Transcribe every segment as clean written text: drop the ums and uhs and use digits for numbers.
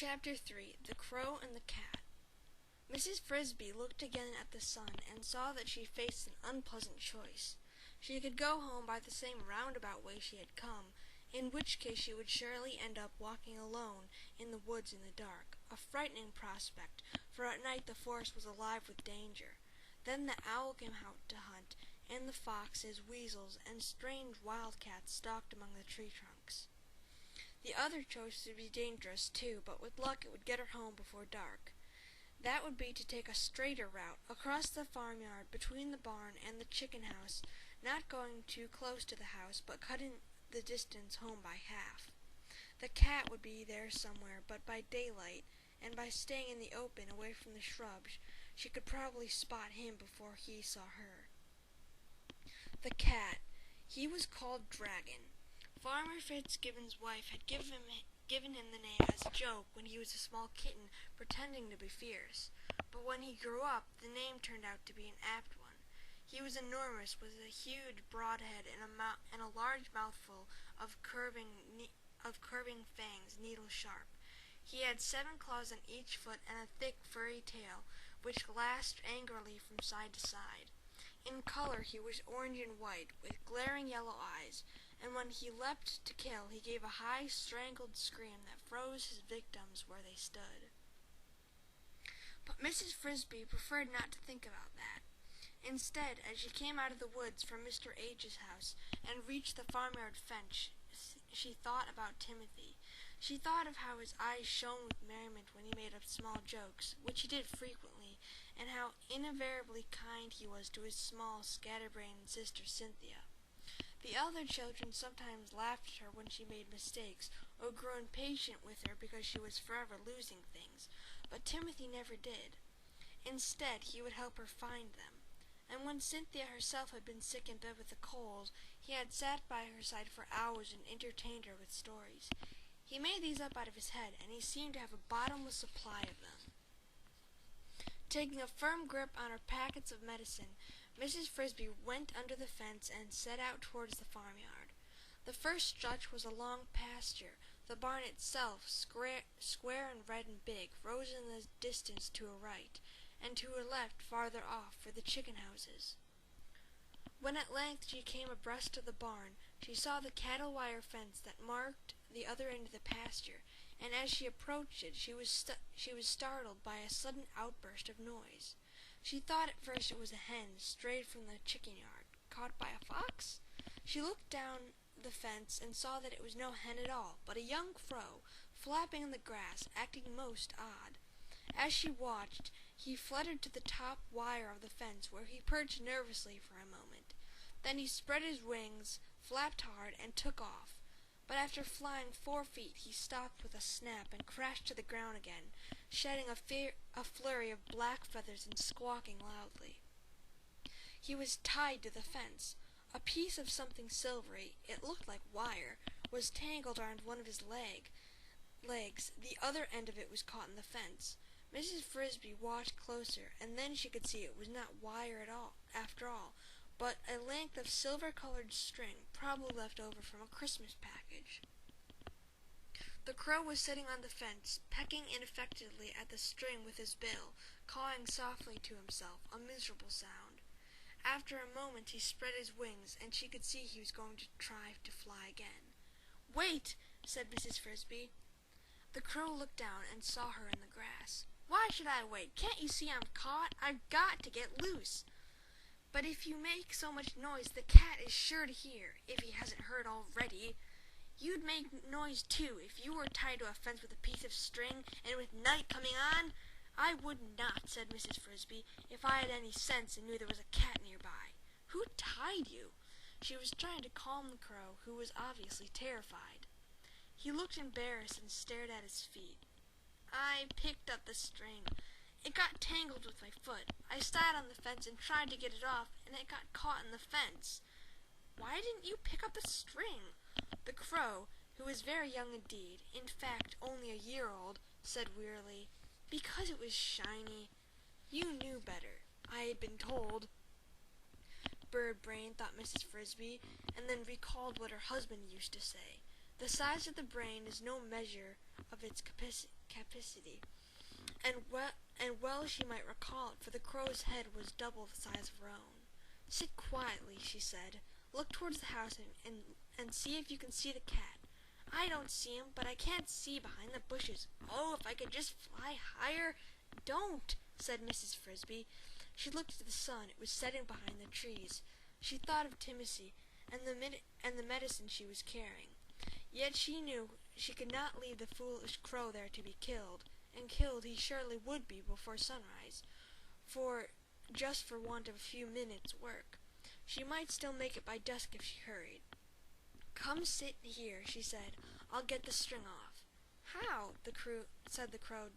Chapter 3. The Crow and the Cat. Mrs. Frisby looked again at the sun and saw that she faced an unpleasant choice. She could go home by the same roundabout way she had come, in which case she would surely end up walking alone in the woods in the dark, a frightening prospect, for at night the forest was alive with danger. Then the owl came out to hunt, and the foxes, weasels, and strange wildcats stalked among the tree trunks. The other chose to be dangerous, too, but with luck it would get her home before dark. That would be to take a straighter route, across the farmyard, between the barn and the chicken house, not going too close to the house, but cutting the distance home by half. The cat would be there somewhere, but by daylight, and by staying in the open, away from the shrubs, she could probably spot him before he saw her. The cat. He was called Dragon. Farmer Fitzgibbon's wife had given him the name as a joke when he was a small kitten pretending to be fierce, but when he grew up, the name turned out to be an apt one. He was enormous, with a huge broad head and a large mouthful of curving fangs, needle-sharp. He had 7 claws on each foot and a thick, furry tail, which lashed angrily from side to side. In color, he was orange and white, with glaring yellow eyes, and when he leapt to kill, he gave a high, strangled scream that froze his victims where they stood. But Mrs. Frisby preferred not to think about that. Instead, as she came out of the woods from Mr. H's house and reached the farmyard fence, she thought about Timothy. She thought of how his eyes shone with merriment when he made up small jokes, which he did frequently, and how invariably kind he was to his small, scatterbrained sister Cynthia. The other children sometimes laughed at her when she made mistakes, or grew impatient with her because she was forever losing things, but Timothy never did. Instead, he would help her find them. And when Cynthia herself had been sick in bed with a cold, he had sat by her side for hours and entertained her with stories. He made these up out of his head, and he seemed to have a bottomless supply of them. Taking a firm grip on her packets of medicine, Mrs. Frisby went under the fence and set out towards the farmyard. The first stretch was a long pasture. The barn itself, square and red and big, rose in the distance to her right, and to her left, farther off, were the chicken houses. When at length she came abreast of the barn, she saw the cattle wire fence that marked the other end of the pasture, and as she approached it, she was startled by a sudden outburst of noise. She thought at first it was a hen strayed from the chicken yard, caught by a fox. She looked down the fence and saw that it was no hen at all, but a young crow, flapping in the grass, acting most odd. As she watched, he fluttered to the top wire of the fence, where he perched nervously for a moment. Then he spread his wings, flapped hard, and took off. But after flying 4 feet, he stopped with a snap and crashed to the ground again, shedding a flurry of black feathers and squawking loudly. He was tied to the fence. A piece of something silvery, it looked like wire, was tangled around one of his legs. The other end of it was caught in the fence. Mrs. Frisby watched closer, and then she could see it was not wire at all, after all, but a length of silver-colored string, probably left over from a Christmas package. The crow was sitting on the fence, pecking ineffectually at the string with his bill, cawing softly to himself, a miserable sound. After a moment he spread his wings, and she could see he was going to try to fly again. "Wait!" said Mrs. Frisby. The crow looked down and saw her in the grass. "Why should I wait? Can't you see I'm caught? I've got to get loose." "But if you make so much noise, the cat is sure to hear, if he hasn't heard already. You'd make noise, too, if you were tied to a fence with a piece of string, and with night coming on." "I would not," said Mrs. Frisby, "if I had any sense and knew there was a cat nearby." "Who tied you?" She was trying to calm the crow, who was obviously terrified. He looked embarrassed and stared at his feet. "I picked up the string. It got tangled with my foot. I sat on the fence and tried to get it off, and it got caught in the fence." "Why didn't you pick up the string?" The crow, who was very young indeed, in fact only a year old, said wearily, "Because it was shiny." "You knew better." "I had been told." Bird brain, thought Mrs. Frisby, and then recalled what her husband used to say. The size of the brain is no measure of its capacity, and well she might recall it, for the crow's head was double the size of her own. "Sit quietly," she said. "Look towards the house and see if you can see the cat." "I don't see him, but I can't see behind the bushes. Oh, if I could just fly higher." "Don't," said Mrs. Frisby. She looked at the sun. It was setting behind the trees. She thought of Timothy and the medicine she was carrying. Yet she knew she could not leave the foolish crow there to be killed, and killed he surely would be before sunrise, just for want of a few minutes' work. She might still make it by dusk if she hurried. "Come sit here," she said. "I'll get the string off." "How?" said the crow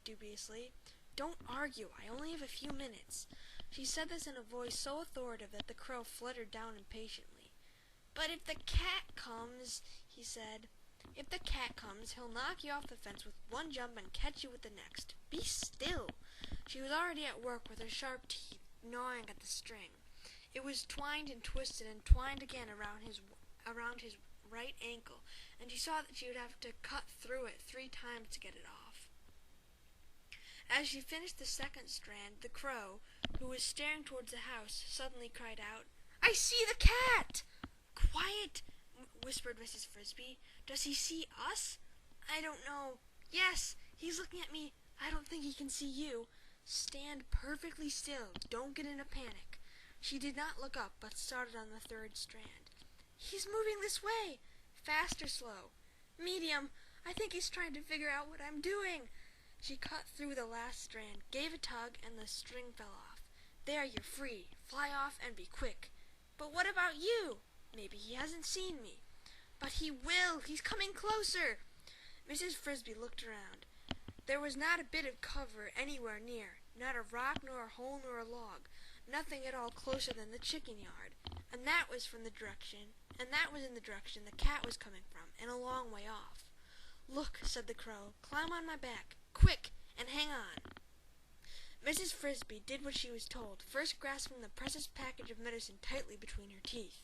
dubiously. "Don't argue. I only have a few minutes." She said this in a voice so authoritative that the crow fluttered down impatiently. "But if the cat comes," he said. "If the cat comes, he'll knock you off the fence with one jump and catch you with the next. Be still." She was already at work with her sharp teeth, gnawing at the string. It was twined and twisted and twined again around his right ankle, and she saw that she would have to cut through it 3 times to get it off. As she finished the second strand, the crow, who was staring towards the house, suddenly cried out, "I see the cat!" "Quiet," whispered Mrs. Frisby. "Does he see us?" "I don't know. Yes, he's looking at me. I don't think he can see you. Stand perfectly still. Don't get in a panic." She did not look up, but started on the 3rd strand. "He's moving this way." "Fast or slow?" "Medium. I think he's trying to figure out what I'm doing." She cut through the last strand, gave a tug, and the string fell off. "There, you're free. Fly off and be quick." "But what about you?" "Maybe he hasn't seen me." "But he will. He's coming closer." Mrs. Frisby looked around. There was not a bit of cover anywhere near, not a rock nor a hole nor a log, nothing at all closer than the chicken yard, and that was in the direction the cat was coming from, and a long way off. "Look," said the crow. "Climb on my back. Quick, and hang on." Mrs. Frisby did what she was told, first grasping the precious package of medicine tightly between her teeth.